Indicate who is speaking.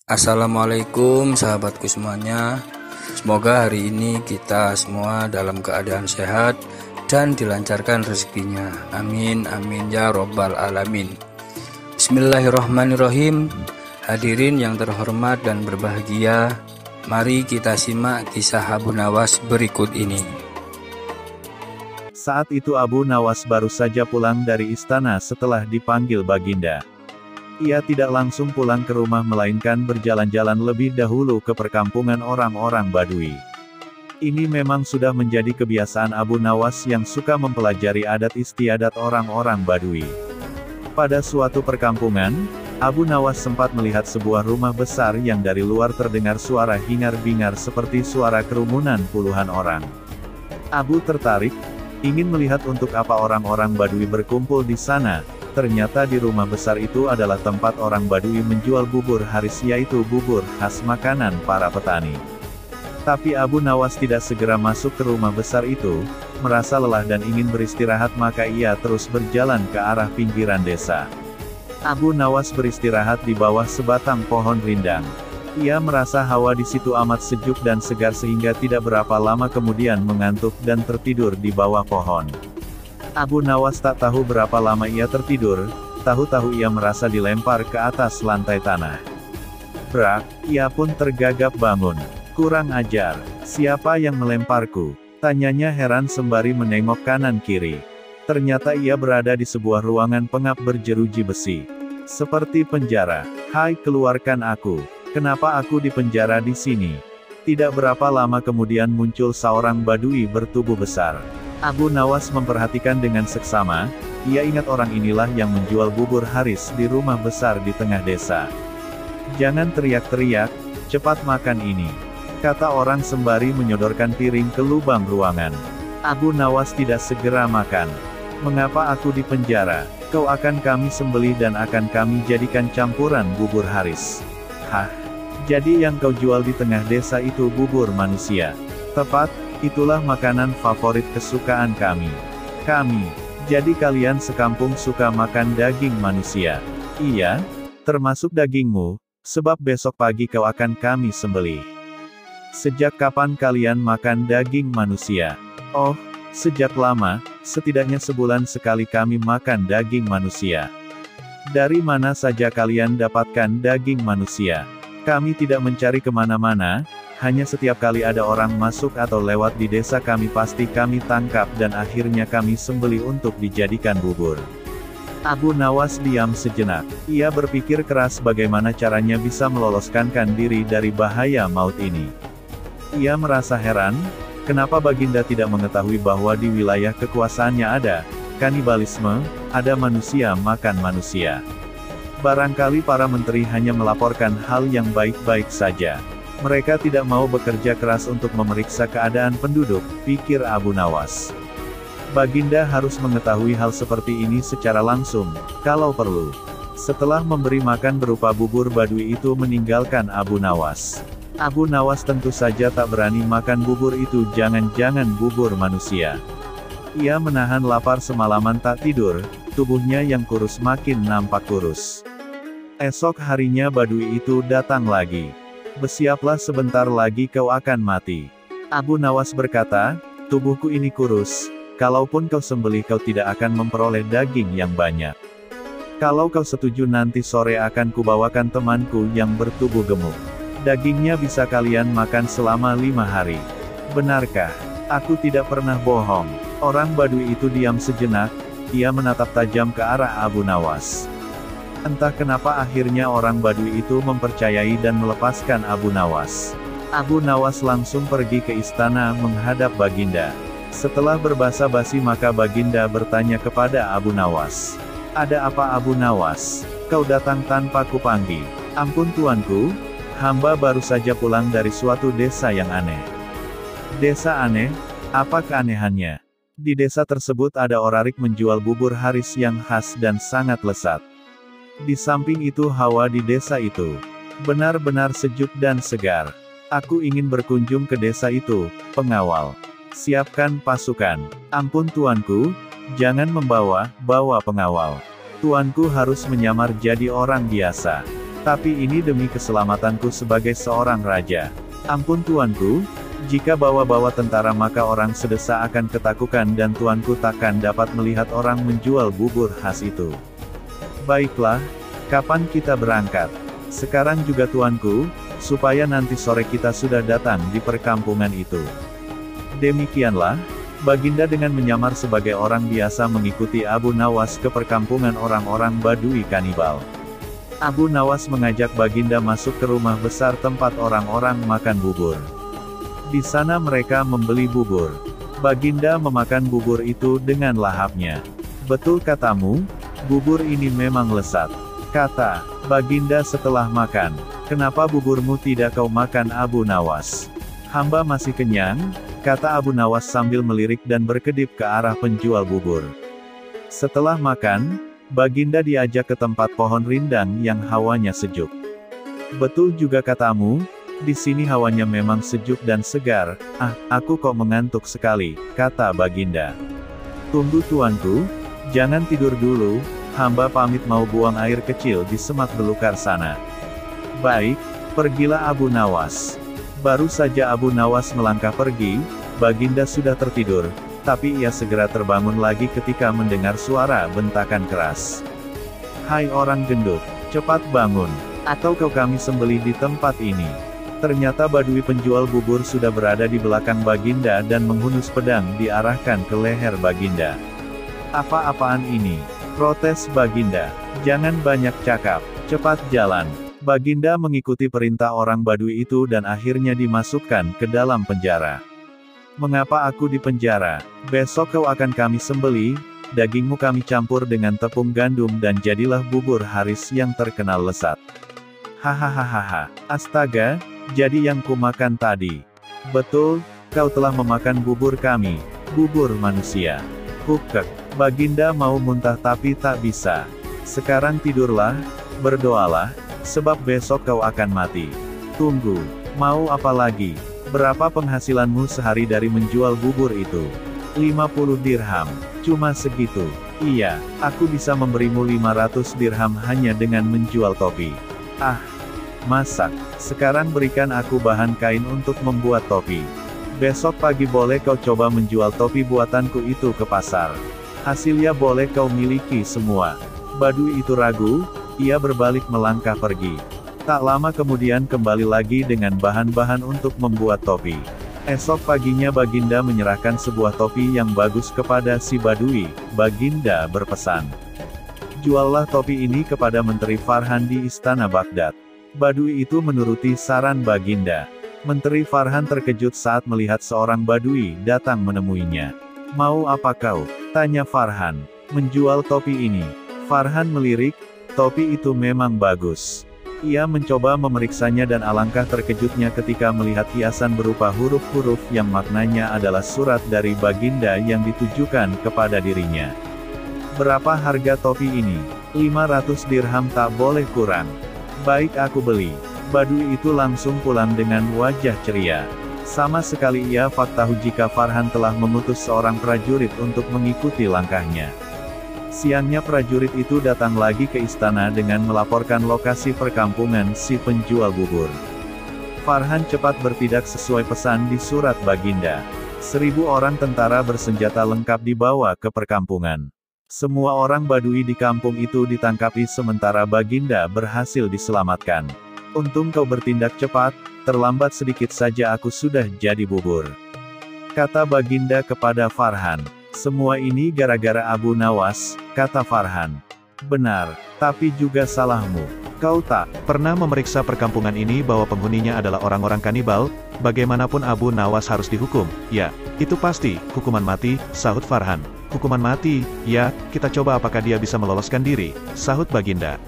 Speaker 1: Assalamualaikum sahabatku semuanya. Semoga hari ini kita semua dalam keadaan sehat dan dilancarkan rezekinya. Amin amin ya robbal alamin. Bismillahirrahmanirrahim. Hadirin yang terhormat dan berbahagia, mari kita simak kisah Abu Nawas berikut ini.
Speaker 2: Saat itu Abu Nawas baru saja pulang dari istana setelah dipanggil Baginda. Ia tidak langsung pulang ke rumah melainkan berjalan-jalan lebih dahulu ke perkampungan orang-orang Badui. Ini memang sudah menjadi kebiasaan Abu Nawas yang suka mempelajari adat istiadat orang-orang Badui. Pada suatu perkampungan, Abu Nawas sempat melihat sebuah rumah besar yang dari luar terdengar suara hingar-bingar seperti suara kerumunan puluhan orang. Abu tertarik, ingin melihat untuk apa orang-orang Badui berkumpul di sana. Ternyata di rumah besar itu adalah tempat orang Badui menjual bubur haris, yaitu bubur khas makanan para petani. Tapi Abu Nawas tidak segera masuk ke rumah besar itu, merasa lelah dan ingin beristirahat, maka ia terus berjalan ke arah pinggiran desa. Abu Nawas beristirahat di bawah sebatang pohon rindang. Ia merasa hawa di situ amat sejuk dan segar sehingga tidak berapa lama kemudian mengantuk dan tertidur di bawah pohon. Abu Nawas tak tahu berapa lama ia tertidur, tahu-tahu ia merasa dilempar ke atas lantai tanah. Brak, ia pun tergagap bangun. Kurang ajar, siapa yang melemparku? Tanyanya heran sembari menengok kanan kiri. Ternyata ia berada di sebuah ruangan pengap berjeruji besi. Seperti penjara. Hai, keluarkan aku. Kenapa aku dipenjara di sini? Tidak berapa lama kemudian muncul seorang Badui bertubuh besar. Abu Nawas memperhatikan dengan seksama, ia ingat orang inilah yang menjual bubur haris di rumah besar di tengah desa. Jangan teriak-teriak, cepat makan ini, kata orang sembari menyodorkan piring ke lubang ruangan. Abu Nawas tidak segera makan. Mengapa aku dipenjara? Kau akan kami sembelih dan akan kami jadikan campuran bubur haris. Hah? Jadi yang kau jual di tengah desa itu bubur manusia? Tepat, itulah makanan favorit kesukaan kami. Jadi kalian sekampung suka makan daging manusia? Iya, termasuk dagingmu, sebab besok pagi kau akan kami sembelih. Sejak kapan kalian makan daging manusia? Oh, sejak lama, setidaknya sebulan sekali kami makan daging manusia. Dari mana saja kalian dapatkan daging manusia? Kami tidak mencari kemana-mana, hanya setiap kali ada orang masuk atau lewat di desa kami pasti kami tangkap dan akhirnya kami sembelih untuk dijadikan bubur. Abu Nawas diam sejenak. Ia berpikir keras bagaimana caranya bisa meloloskan diri dari bahaya maut ini. Ia merasa heran, kenapa Baginda tidak mengetahui bahwa di wilayah kekuasaannya ada kanibalisme, ada manusia makan manusia. Barangkali para menteri hanya melaporkan hal yang baik-baik saja. Mereka tidak mau bekerja keras untuk memeriksa keadaan penduduk, pikir Abu Nawas. Baginda harus mengetahui hal seperti ini secara langsung, kalau perlu. Setelah memberi makan berupa bubur Badui itu meninggalkan Abu Nawas. Abu Nawas tentu saja tak berani makan bubur itu, jangan-jangan bubur manusia. Ia menahan lapar semalaman tak tidur, tubuhnya yang kurus makin nampak kurus. Esok harinya Badui itu datang lagi. Bersiaplah, sebentar lagi kau akan mati. Abu Nawas berkata, tubuhku ini kurus, kalaupun kau sembelih kau tidak akan memperoleh daging yang banyak. Kalau kau setuju nanti sore akan kubawakan temanku yang bertubuh gemuk. Dagingnya bisa kalian makan selama 5 hari. Benarkah? Aku tidak pernah bohong. Orang Badui itu diam sejenak, ia menatap tajam ke arah Abu Nawas. Entah kenapa akhirnya orang Badui itu mempercayai dan melepaskan Abu Nawas. Abu Nawas langsung pergi ke istana menghadap Baginda. Setelah berbasa-basi maka Baginda bertanya kepada Abu Nawas. Ada apa Abu Nawas? Kau datang tanpa kupanggil. Ampun tuanku, hamba baru saja pulang dari suatu desa yang aneh. Desa aneh? Apa keanehannya? Di desa tersebut ada orarik menjual bubur haris yang khas dan sangat lezat. Di samping itu hawa di desa itu benar-benar sejuk dan segar. Aku ingin berkunjung ke desa itu, pengawal. Siapkan pasukan. Ampun tuanku, jangan bawa pengawal. Tuanku harus menyamar jadi orang biasa. Tapi ini demi keselamatanku sebagai seorang raja. Ampun tuanku, jika bawa-bawa tentara maka orang sedesa akan ketakutan dan tuanku takkan dapat melihat orang menjual bubur khas itu. Baiklah, kapan kita berangkat? Sekarang juga tuanku, supaya nanti sore kita sudah datang di perkampungan itu. Demikianlah, Baginda dengan menyamar sebagai orang biasa mengikuti Abu Nawas ke perkampungan orang-orang Badui kanibal. Abu Nawas mengajak Baginda masuk ke rumah besar tempat orang-orang makan bubur. Di sana mereka membeli bubur. Baginda memakan bubur itu dengan lahapnya. Betul katamu, bubur ini memang lezat, kata Baginda setelah makan. Kenapa buburmu tidak kau makan Abu Nawas? Hamba masih kenyang, kata Abu Nawas sambil melirik dan berkedip ke arah penjual bubur. Setelah makan, Baginda diajak ke tempat pohon rindang yang hawanya sejuk. Betul juga katamu, di sini hawanya memang sejuk dan segar. Aku kok mengantuk sekali, kata Baginda. Tunggu tuanku, jangan tidur dulu, hamba pamit mau buang air kecil di semak belukar sana. Baik, pergilah Abu Nawas. Baru saja Abu Nawas melangkah pergi, Baginda sudah tertidur. Tapi ia segera terbangun lagi ketika mendengar suara bentakan keras. Hai orang gendut, cepat bangun, atau kau kami sembelih di tempat ini. Ternyata Badui penjual bubur sudah berada di belakang Baginda dan menghunus pedang diarahkan ke leher Baginda. Apa-apaan ini? Protes Baginda. Jangan banyak cakap, cepat jalan. Baginda mengikuti perintah orang Badui itu dan akhirnya dimasukkan ke dalam penjara. Mengapa aku di penjara? Besok kau akan kami sembelih, dagingmu kami campur dengan tepung gandum dan jadilah bubur Haris yang terkenal lezat. Hahaha, astaga, jadi yang kumakan tadi. Betul, kau telah memakan bubur kami, bubur manusia. Hukek, Baginda mau muntah tapi tak bisa. Sekarang tidurlah, berdoalah, sebab besok kau akan mati. Tunggu, mau apa lagi? Berapa penghasilanmu sehari dari menjual bubur itu? 50 dirham. Cuma segitu. Iya, aku bisa memberimu 500 dirham hanya dengan menjual topi. Masak. Sekarang berikan aku bahan kain untuk membuat topi. Besok pagi boleh kau coba menjual topi buatanku itu ke pasar. Hasilnya boleh kau miliki semua. Badui itu ragu, ia berbalik melangkah pergi. Tak lama kemudian kembali lagi dengan bahan-bahan untuk membuat topi. Esok paginya Baginda menyerahkan sebuah topi yang bagus kepada si Badui. Baginda berpesan, juallah topi ini kepada Menteri Farhan di Istana Baghdad. Badui itu menuruti saran Baginda. Menteri Farhan terkejut saat melihat seorang Badui datang menemuinya. Mau apa kau? Tanya Farhan. Menjual topi ini. Farhan melirik, topi itu memang bagus. Ia mencoba memeriksanya dan alangkah terkejutnya ketika melihat hiasan berupa huruf-huruf yang maknanya adalah surat dari Baginda yang ditujukan kepada dirinya. Berapa harga topi ini? 500 dirham tak boleh kurang. Baik aku beli. Badui itu langsung pulang dengan wajah ceria. Sama sekali ia tak tahu jika Farhan telah memutus seorang prajurit untuk mengikuti langkahnya. Siangnya prajurit itu datang lagi ke istana dengan melaporkan lokasi perkampungan si penjual bubur. Farhan cepat bertindak sesuai pesan di surat Baginda. 1000 orang tentara bersenjata lengkap dibawa ke perkampungan. Semua orang Badui di kampung itu ditangkapi sementara Baginda berhasil diselamatkan. Untung kau bertindak cepat, terlambat sedikit saja aku sudah jadi bubur. Kata Baginda kepada Farhan. Semua ini gara-gara Abu Nawas, kata Farhan. Benar, tapi juga salahmu. Kau tak
Speaker 3: pernah memeriksa perkampungan ini bahwa penghuninya adalah orang-orang kanibal, bagaimanapun Abu Nawas harus dihukum. Ya, itu pasti, hukuman mati, sahut Farhan. Hukuman mati, ya, kita coba apakah dia bisa meloloskan diri, sahut Baginda.